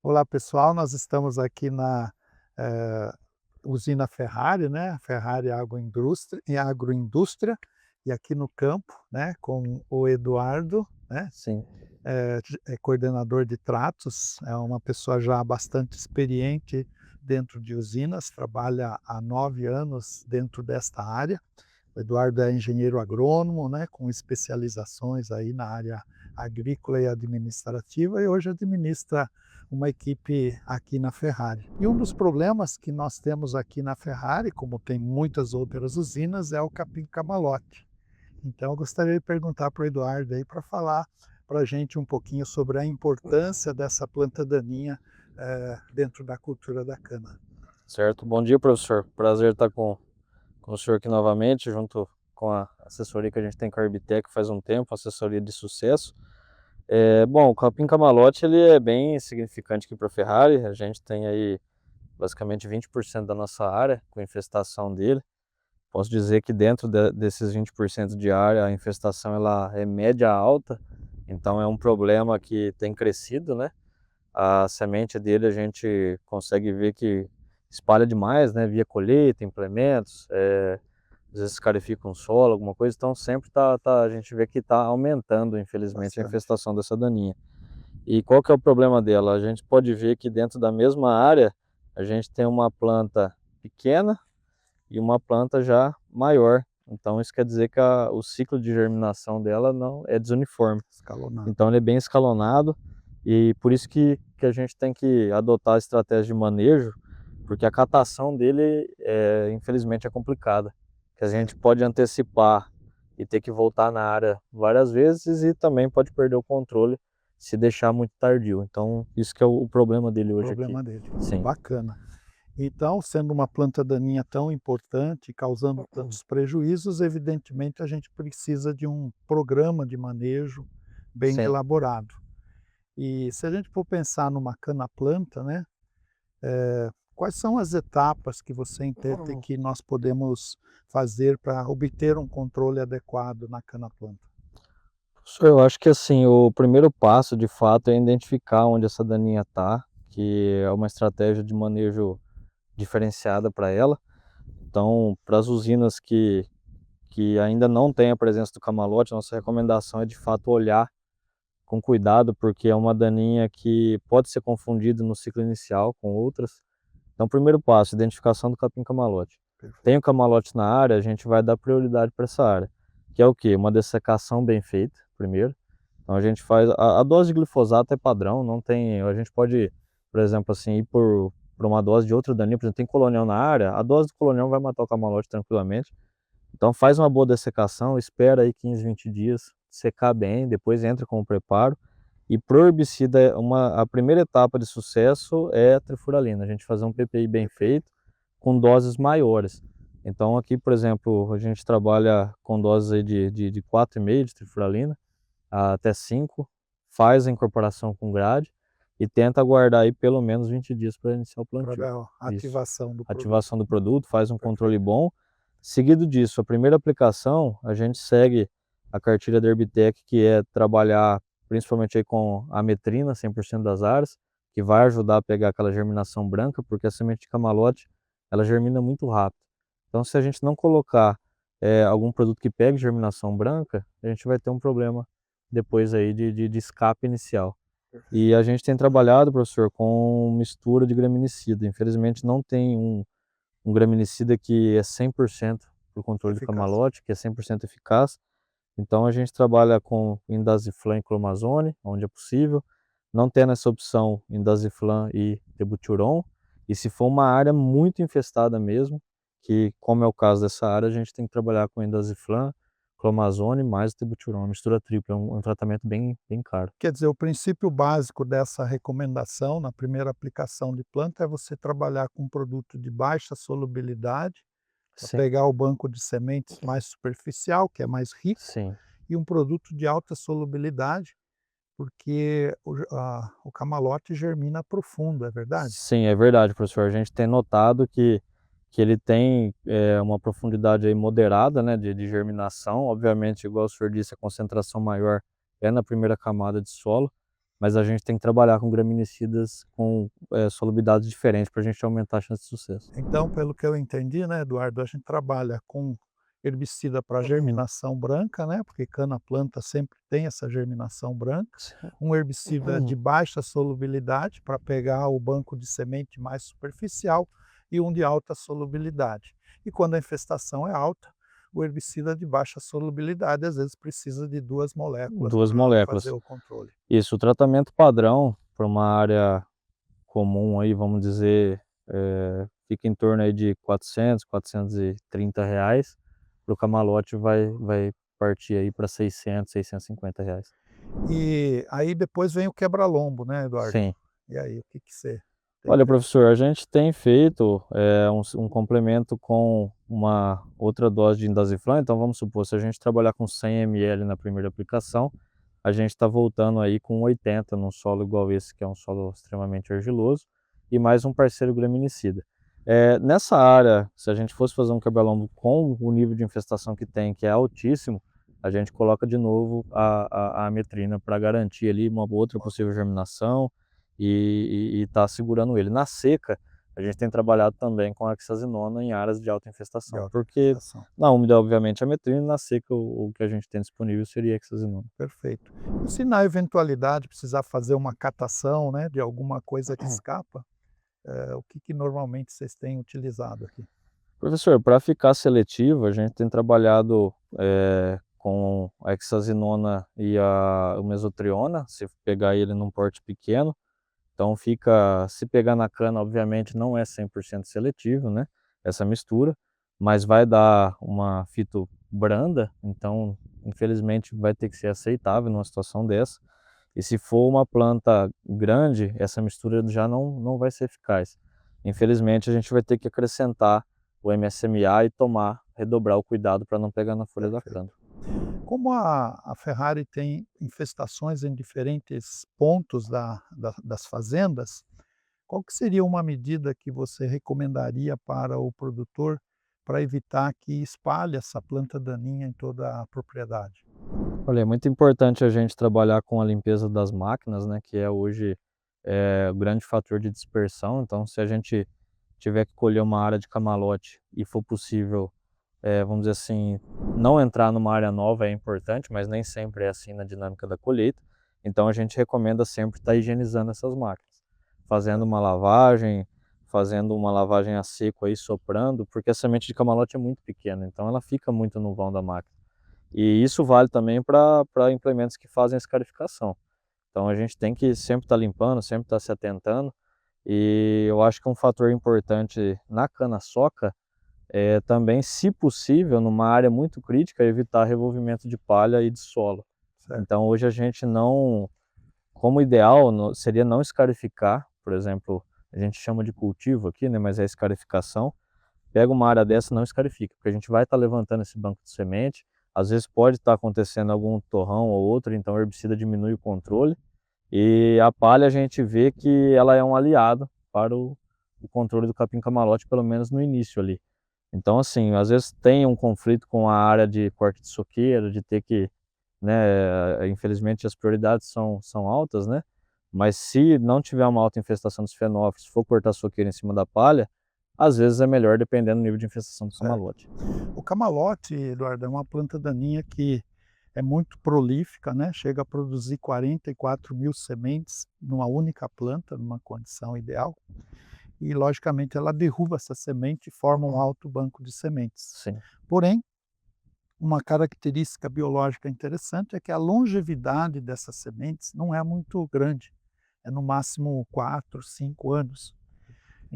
Olá pessoal, nós estamos aqui na usina Ferrari, né, Ferrari Agroindústria, e aqui no campo, né, com o Eduardo, né, Sim, coordenador de tratos, é uma pessoa já bastante experiente dentro de usinas, trabalha há 9 anos dentro desta área. O Eduardo é engenheiro agrônomo, né, com especializações aí na área agrícola e administrativa, e hoje administra uma equipe aqui na Ferrari. E um dos problemas que nós temos aqui na Ferrari, como tem muitas outras usinas, é o capim-camalote. Então eu gostaria de perguntar para o Eduardo aí para falar para a gente um pouquinho sobre a importância dessa planta daninha dentro da cultura da cana. certo. Bom dia, professor. Prazer estar com o senhor aqui novamente, junto com a assessoria que a gente tem com a Arbitec faz um tempo, assessoria de sucesso. Bom, o capim camalote ele é bem significante aqui para a Ferrari. A gente tem aí basicamente 20% da nossa área com infestação dele. Posso dizer que dentro desses 20% de área, a infestação ela é média alta, então é um problema que tem crescido, né? A semente dele a gente consegue ver que espalha demais, né, via colheita, implementos, às vezes escarifica um solo, alguma coisa, então sempre a gente vê que está aumentando, infelizmente, a Bastante. infestação dessa daninha. E qual que é o problema dela? A gente pode ver que dentro da mesma área, a gente tem uma planta pequena e uma planta já maior. Então isso quer dizer que o ciclo de germinação dela não é desuniforme. Escalonado. Então ele é bem escalonado e por isso que a gente tem que adotar a estratégia de manejo, porque a catação dele, infelizmente, é complicada. Que a gente Certo. pode antecipar e ter que voltar na área várias vezes e também pode perder o controle se deixar muito tardio. Então isso que é o problema dele hoje aqui. Problema dele. Sim, Bacana. Então, sendo uma planta daninha tão importante, causando tantos prejuízos, evidentemente a gente precisa de um programa de manejo bem sim. elaborado. E se a gente for pensar numa cana-planta, né, quais são as etapas que você entende que nós podemos fazer para obter um controle adequado na cana-planta? Professor, eu acho que assim, o primeiro passo de fato é identificar onde essa daninha está, que é uma estratégia de manejo diferenciada para ela. Então, para as usinas que ainda não têm a presença do camalote, nossa recomendação é de fato olhar com cuidado, porque é uma daninha que pode ser confundida no ciclo inicial com outras. Então, primeiro passo, identificação do capim-camalote. Tem Perfeito. o camalote na área, a gente vai dar prioridade para essa área, que é o quê? Uma dessecação bem feita, primeiro. Então a gente faz a dose de glifosato é padrão, não tem, a gente pode, por exemplo, assim, ir por uma dose de outra daninha, por exemplo, tem colonial na área, a dose do colonial vai matar o camalote tranquilamente. Então faz uma boa dessecação, espera aí 15, 20 dias, secar bem, depois entra com o preparo. E pro herbicida, a primeira etapa de sucesso é a trifuralina, a gente fazer um PPI bem Perfeito. feito, com doses maiores. Então aqui, por exemplo, a gente trabalha com doses aí de 4,5 de trifuralina, até 5, faz a incorporação com grade e tenta aguardar aí pelo menos 20 dias para iniciar o Para plantio. dar a Isso. ativação do produto. Ativação do produto, faz um controle Perfeito. bom. Seguido disso, a primeira aplicação, a gente segue a cartilha da Herbitec, que é trabalhar principalmente aí com a metrina, 100% das áreas, que vai ajudar a pegar aquela germinação branca, porque a semente de camalote, ela germina muito rápido. Então, se a gente não colocar algum produto que pegue germinação branca, a gente vai ter um problema depois aí de escape inicial. Perfeito. E a gente tem trabalhado, professor, com mistura de graminicida. Infelizmente não tem um graminicida que é 100% para o controle do Eficaz. camalote, que é 100% eficaz. Então a gente trabalha com indaziflan e clomazone, onde é possível. Não tendo essa opção indaziflan e tebuturon. E se for uma área muito infestada mesmo, que como é o caso dessa área, a gente tem que trabalhar com indaziflan, clomazone mais tebuturon, mistura tripla, é um tratamento bem caro. Quer dizer, o princípio básico dessa recomendação na primeira aplicação de planta é você trabalhar com um produto de baixa solubilidade, para Sim, pegar o banco de sementes mais superficial, que é mais rico, sim. e um produto de alta solubilidade, porque o camalote germina profundo, é verdade? Sim, é verdade, professor. A gente tem notado que ele tem uma profundidade aí moderada, né, de germinação. Obviamente, igual o senhor disse, a concentração maior é na primeira camada de solo, mas a gente tem que trabalhar com graminicidas com solubilidades diferentes para a gente aumentar a chance de sucesso. Então, pelo que eu entendi, né, Eduardo, a gente trabalha com herbicida para germinação branca, né, porque cana-planta sempre tem essa germinação branca, um herbicida de baixa solubilidade para pegar o banco de semente mais superficial e um de alta solubilidade. E quando a infestação é alta, o herbicida de baixa solubilidade às vezes precisa de 2 moléculas Duas para fazer moléculas. o controle. Isso, o tratamento padrão para uma área comum aí, vamos dizer, fica em torno aí de R$ 430. Para o camalote vai partir aí para R$ 600, R$ 650. E aí depois vem o quebra-lombo, né, Eduardo? Sim. E aí, o que que você tem Olha, feito? professor, a gente tem feito um complemento com uma outra dose de indaziflan. Então, vamos supor, se a gente trabalhar com 100 ml na primeira aplicação, a gente está voltando aí com 80 num solo igual esse, que é um solo extremamente argiloso, e mais um parceiro graminicida. Nessa área, se a gente fosse fazer um quebra-lombo com o nível de infestação que tem, que é altíssimo, a gente coloca de novo a ametrina para garantir ali uma outra possível germinação e tá segurando ele. Na seca, a gente tem trabalhado também com a hexazinona em áreas de alta De infestação, alta porque infestação. na úmida, obviamente, a ametrina, e na seca o que a gente tem disponível seria a hexazinona. Perfeito. E se na eventualidade precisar fazer uma catação, né, de alguma coisa que escapa, o que que normalmente vocês têm utilizado aqui? Professor, para ficar seletivo, a gente tem trabalhado com a hexazinona e o mesotriona, se pegar ele num porte pequeno. Então se pegar na cana, obviamente não é 100% seletivo, né, essa mistura, mas vai dar uma fito branda, então infelizmente vai ter que ser aceitável numa situação dessa. E se for uma planta grande, essa mistura já não vai ser eficaz. Infelizmente a gente vai ter que acrescentar o MSMA e redobrar o cuidado para não pegar na folha da Perfeito. cana. Como a Ferrari tem infestações em diferentes pontos das fazendas, qual que seria uma medida que você recomendaria para o produtor para evitar que espalhe essa planta daninha em toda a propriedade? Olha, é muito importante a gente trabalhar com a limpeza das máquinas, né, que é hoje o grande fator de dispersão. Então, se a gente tiver que colher uma área de camalote e for possível, vamos dizer assim, não entrar numa área nova é importante, mas nem sempre é assim na dinâmica da colheita. Então, a gente recomenda sempre estar higienizando essas máquinas, fazendo uma lavagem a seco aí, soprando, porque a semente de camalote é muito pequena, então ela fica muito no vão da máquina. E isso vale também para implementos que fazem a escarificação. Então a gente tem que sempre estar limpando, sempre estar se atentando. E eu acho que um fator importante na cana-soca é também, se possível, numa área muito crítica, evitar revolvimento de palha e de solo. Certo. Então hoje a gente não, como ideal, seria não escarificar, por exemplo, a gente chama de cultivo aqui, né, mas é escarificação. Pega uma área dessa, não escarifica, porque a gente vai estar levantando esse banco de semente, às vezes pode estar acontecendo algum torrão ou outro, então o herbicida diminui o controle, e a palha a gente vê que ela é um aliado para o controle do capim-camalote, pelo menos no início ali. Então assim, às vezes tem um conflito com a área de corte de soqueira, de ter que, né, infelizmente as prioridades são altas, né, mas se não tiver uma alta infestação dos fenófilos, for cortar soqueira em cima da palha, às vezes é melhor dependendo do nível de infestação do Certo. camalote. O camalote, Eduardo, é uma planta daninha que é muito prolífica, né? Chega a produzir 44.000 sementes numa única planta, numa condição ideal. E, logicamente, ela derruba essa semente e forma um alto banco de sementes. Sim, Porém, uma característica biológica interessante é que a longevidade dessas sementes não é muito grande. É no máximo 4, 5 anos.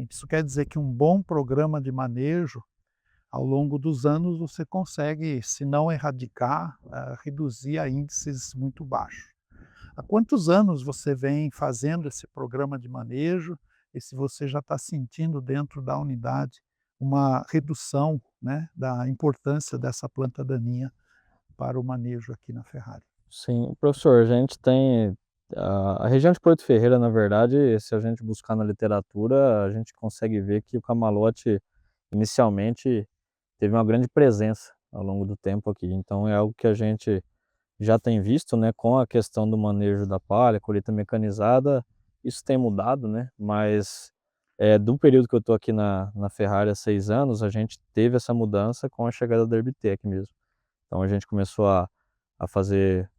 Isso quer dizer que um bom programa de manejo, ao longo dos anos, você consegue, se não erradicar, reduzir a índices muito baixos. Há quantos anos você vem fazendo esse programa de manejo e se você já está sentindo dentro da unidade uma redução, né, da importância dessa planta daninha para o manejo aqui na Ferrari? sim. Professor, a gente tem a região de Porto Ferreira, na verdade, se a gente buscar na literatura, a gente consegue ver que o camalote, inicialmente, teve uma grande presença ao longo do tempo aqui. Então é algo que a gente já tem visto, né, com a questão do manejo da palha, colheita mecanizada, isso tem mudado, né, mas, do período que eu estou aqui na Ferrari há 6 anos, a gente teve essa mudança com a chegada da Herbitech mesmo. Então a gente começou a fazer,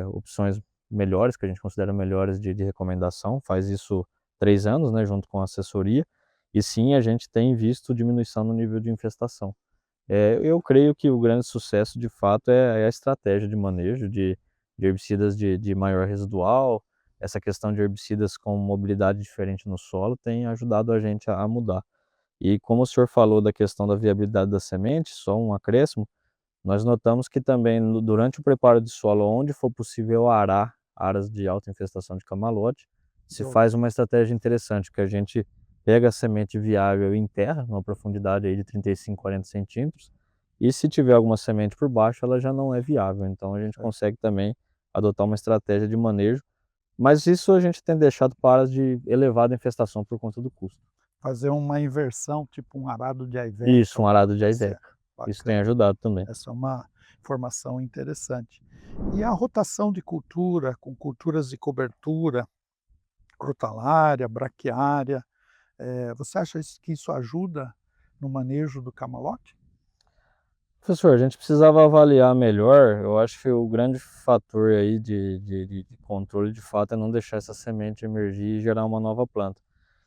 opções melhores, que a gente considera melhores de recomendação, faz isso 3 anos, né, junto com a assessoria, e sim, a gente tem visto diminuição no nível de infestação. Eu creio que o grande sucesso, de fato, é a estratégia de manejo de herbicidas de maior residual. Essa questão de herbicidas com mobilidade diferente no solo tem ajudado a gente a mudar. E como o senhor falou da questão da viabilidade da semente, só um acréscimo, nós notamos que também durante o preparo de solo, onde for possível arar áreas de alta infestação de camalote, se Show. faz uma estratégia interessante, que a gente pega a semente viável e enterra numa profundidade aí de 35, 40 centímetros, e se tiver alguma semente por baixo, ela já não é viável. Então a gente É. consegue também adotar uma estratégia de manejo, mas isso a gente tem deixado para áreas de elevada infestação por conta do custo. Fazer uma inversão, tipo um arado de Aiveca, Isso, um arado de certo, Aiveca. Isso tem bacana. ajudado também. Essa é uma informação interessante. E a rotação de cultura, com culturas de cobertura, crotalária, braquiária, você acha que isso ajuda no manejo do camalote? Professor, a gente precisava avaliar melhor. Eu acho que o grande fator aí de controle, de fato, é não deixar essa semente emergir e gerar uma nova planta.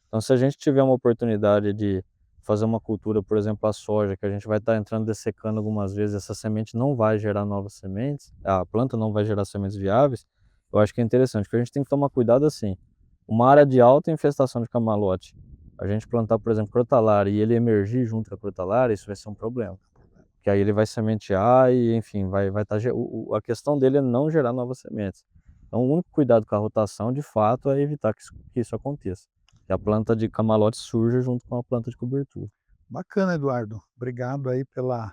Então, se a gente tiver uma oportunidade de fazer uma cultura, por exemplo, a soja, que a gente vai estar entrando dessecando algumas vezes, essa semente não vai gerar novas sementes, a planta não vai gerar sementes viáveis, eu acho que é interessante, porque a gente tem que tomar cuidado assim. Uma área de alta infestação de camalote, a gente plantar, por exemplo, crotalária e ele emergir junto com a crotalária, isso vai ser um problema. Que aí ele vai sementear e, enfim, vai estar. A questão dele é não gerar novas sementes. Então, o único cuidado com a rotação, de fato, é evitar que isso aconteça. Que a planta de camalote surja junto com a planta de cobertura. Bacana, Eduardo. Obrigado aí pela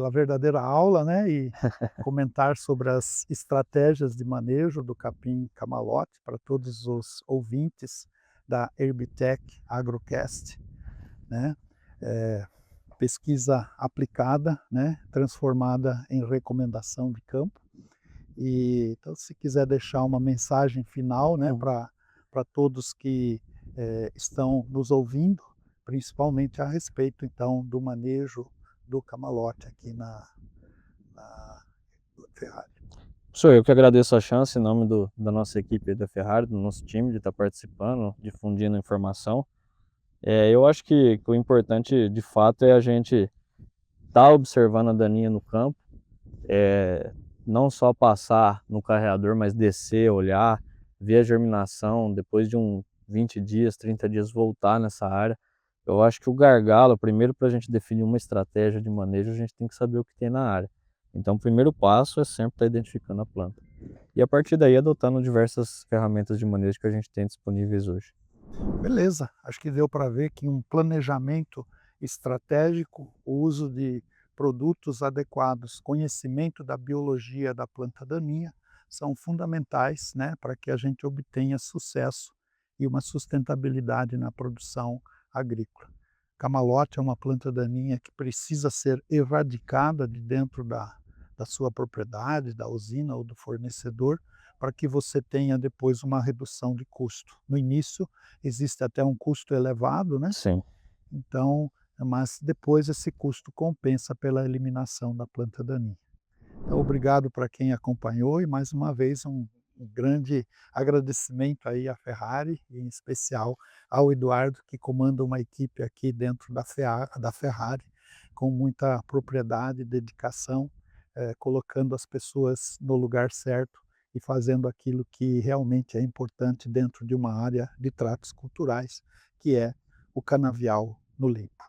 verdadeira aula, né, e comentar sobre as estratégias de manejo do capim camalote para todos os ouvintes da Herbitech Agrocast, né. Pesquisa aplicada, né, transformada em recomendação de campo. E então, se quiser deixar uma mensagem final, né, para todos que estão nos ouvindo, principalmente a respeito então do manejo do camalote aqui na Ferrari. Sou eu que agradeço a chance, em nome da nossa equipe da Ferrari, do nosso time, de estar participando, difundindo informação. Eu acho que o importante, de fato, é a gente estar observando a daninha no campo, não só passar no carreador, mas descer, olhar, ver a germinação, depois de 20 dias, 30 dias voltar nessa área. Eu acho que o gargalo, primeiro, para a gente definir uma estratégia de manejo, a gente tem que saber o que tem na área. Então o primeiro passo é sempre estar identificando a planta. E a partir daí adotando diversas ferramentas de manejo que a gente tem disponíveis hoje. Beleza, acho que deu para ver que um planejamento estratégico, o uso de produtos adequados, conhecimento da biologia da planta daninha são fundamentais, né, para que a gente obtenha sucesso e uma sustentabilidade na produção agrícola. Camalote é uma planta daninha que precisa ser erradicada de dentro da sua propriedade, da usina ou do fornecedor, para que você tenha depois uma redução de custo. No início, existe até um custo elevado, né? Sim. Então, mas depois esse custo compensa pela eliminação da planta daninha. Então, obrigado para quem acompanhou e mais uma vez um grande agradecimento aí à Ferrari, e em especial ao Eduardo, que comanda uma equipe aqui dentro da Ferrari, com muita propriedade e dedicação, colocando as pessoas no lugar certo e fazendo aquilo que realmente é importante dentro de uma área de tratos culturais, que é o canavial no limpo.